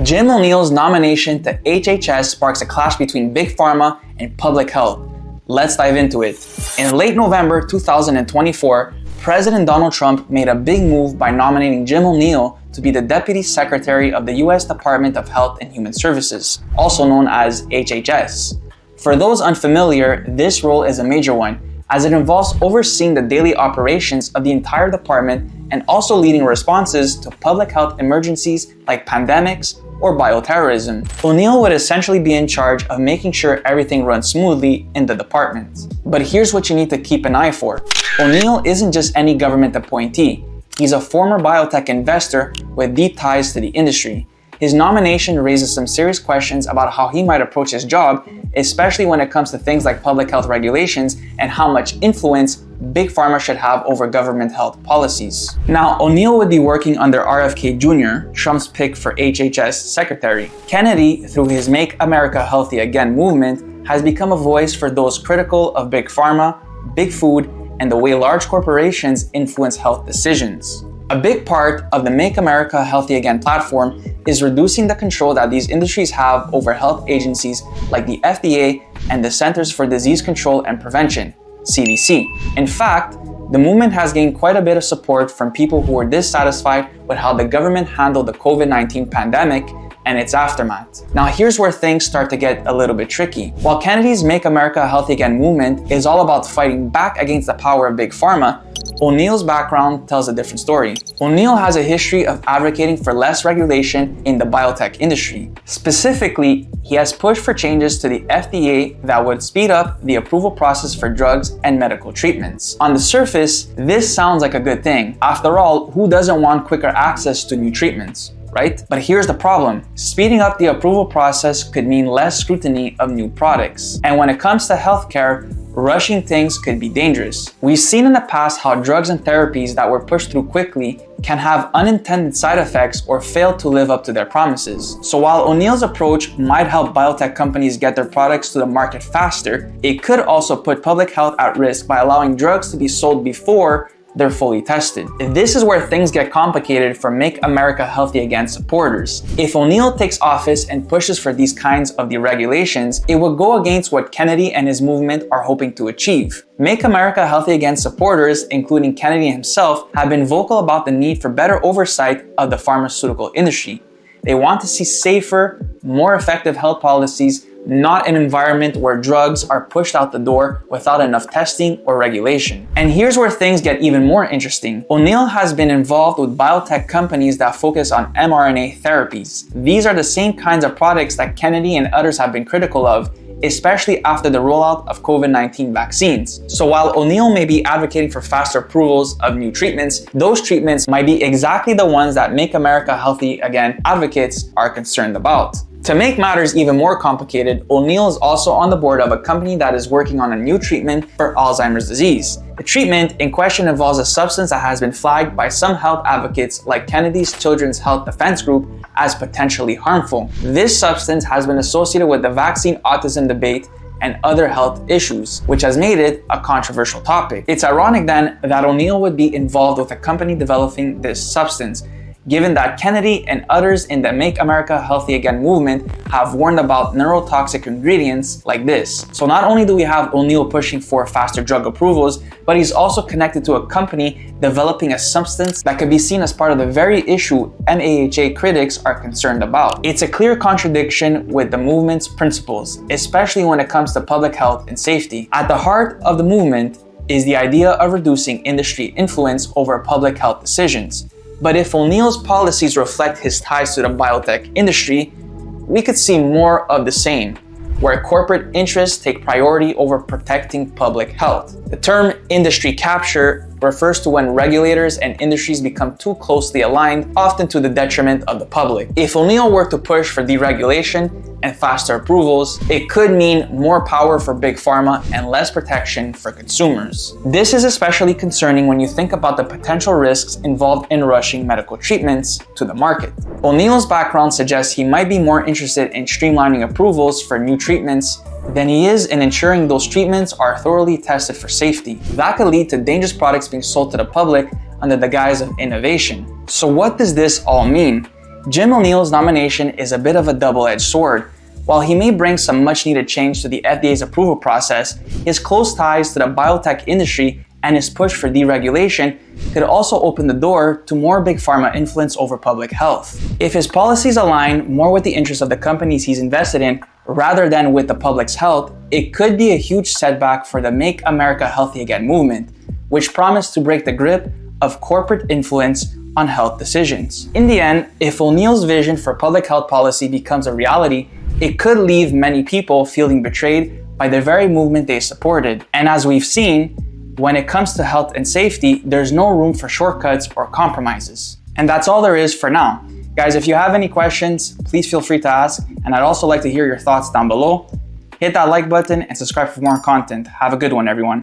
Jim O'Neill's nomination to HHS sparks a clash between Big Pharma and public health. Let's dive into it. In late November 2024, President Donald Trump made a big move by nominating Jim O'Neill to be the Deputy Secretary of the U.S. Department of Health and Human Services, also known as HHS. For those unfamiliar, this role is a major one, as it involves overseeing the daily operations of the entire department and also leading responses to public health emergencies like pandemics or bioterrorism. O'Neill would essentially be in charge of making sure everything runs smoothly in the department. But here's what you need to keep an eye for. O'Neill isn't just any government appointee. He's a former biotech investor with deep ties to the industry. His nomination raises some serious questions about how he might approach his job, especially when it comes to things like public health regulations and how much influence Big Pharma should have over government health policies. Now, O'Neill would be working under RFK Jr., Trump's pick for HHS secretary. Kennedy, through his Make America Healthy Again movement, has become a voice for those critical of Big Pharma, big food, and the way large corporations influence health decisions. A big part of the Make America Healthy Again platform is reducing the control that these industries have over health agencies like the FDA and the Centers for Disease Control and Prevention, CDC. In fact, the movement has gained quite a bit of support from people who were dissatisfied with how the government handled the COVID-19 pandemic and its aftermath. Now here's where things start to get a little bit tricky. While Kennedy's Make America Healthy Again movement is all about fighting back against the power of Big Pharma, O'Neill's background tells a different story. O'Neill has a history of advocating for less regulation in the biotech industry. Specifically, he has pushed for changes to the FDA that would speed up the approval process for drugs and medical treatments. On the surface, this sounds like a good thing. After all, who doesn't want quicker access to new treatments? Right? But here's the problem. Speeding up the approval process could mean less scrutiny of new products. And when it comes to healthcare, rushing things could be dangerous. We've seen in the past how drugs and therapies that were pushed through quickly can have unintended side effects or fail to live up to their promises. So while O'Neill's approach might help biotech companies get their products to the market faster, it could also put public health at risk by allowing drugs to be sold before they're fully tested. This is where things get complicated for Make America Healthy Again supporters. If O'Neill takes office and pushes for these kinds of deregulations, it would go against what Kennedy and his movement are hoping to achieve. Make America Healthy Again supporters, including Kennedy himself, have been vocal about the need for better oversight of the pharmaceutical industry. They want to see safer, more effective health policies, not an environment where drugs are pushed out the door without enough testing or regulation. And here's where things get even more interesting. O'Neill has been involved with biotech companies that focus on mRNA therapies. These are the same kinds of products that Kennedy and others have been critical of, especially after the rollout of COVID-19 vaccines. So while O'Neill may be advocating for faster approvals of new treatments, those treatments might be exactly the ones that Make America Healthy Again advocates are concerned about. To make matters even more complicated, O'Neill is also on the board of a company that is working on a new treatment for Alzheimer's disease. The treatment in question involves a substance that has been flagged by some health advocates like Kennedy's Children's Health Defense Group as potentially harmful. This substance has been associated with the vaccine autism debate and other health issues, which has made it a controversial topic. It's ironic then that O'Neill would be involved with a company developing this substance, given that Kennedy and others in the Make America Healthy Again movement have warned about neurotoxic ingredients like this. So not only do we have O'Neill pushing for faster drug approvals, but he's also connected to a company developing a substance that could be seen as part of the very issue MAHA critics are concerned about. It's a clear contradiction with the movement's principles, especially when it comes to public health and safety. At the heart of the movement is the idea of reducing industry influence over public health decisions. But if O'Neill's policies reflect his ties to the biotech industry, we could see more of the same, where corporate interests take priority over protecting public health. The term industry capture refers to when regulators and industries become too closely aligned, often to the detriment of the public. If O'Neill were to push for deregulation and faster approvals, it could mean more power for Big Pharma and less protection for consumers. This is especially concerning when you think about the potential risks involved in rushing medical treatments to the market. O'Neill's background suggests he might be more interested in streamlining approvals for new treatments than he is in ensuring those treatments are thoroughly tested for safety. That could lead to dangerous products being sold to the public under the guise of innovation. So what does this all mean? Jim O'Neill's nomination is a bit of a double-edged sword. While he may bring some much-needed change to the FDA's approval process, his close ties to the biotech industry and his push for deregulation could also open the door to more big pharma influence over public health. If his policies align more with the interests of the companies he's invested in rather than with the public's health, it could be a huge setback for the Make America Healthy Again movement, which promised to break the grip of corporate influence on health decisions. In the end, if O'Neill's vision for public health policy becomes a reality, it could leave many people feeling betrayed by the very movement they supported. And as we've seen, when it comes to health and safety, there's no room for shortcuts or compromises. And that's all there is for now. Guys, if you have any questions, please feel free to ask, and I'd also like to hear your thoughts down below. Hit that like button and subscribe for more content. Have a good one, everyone.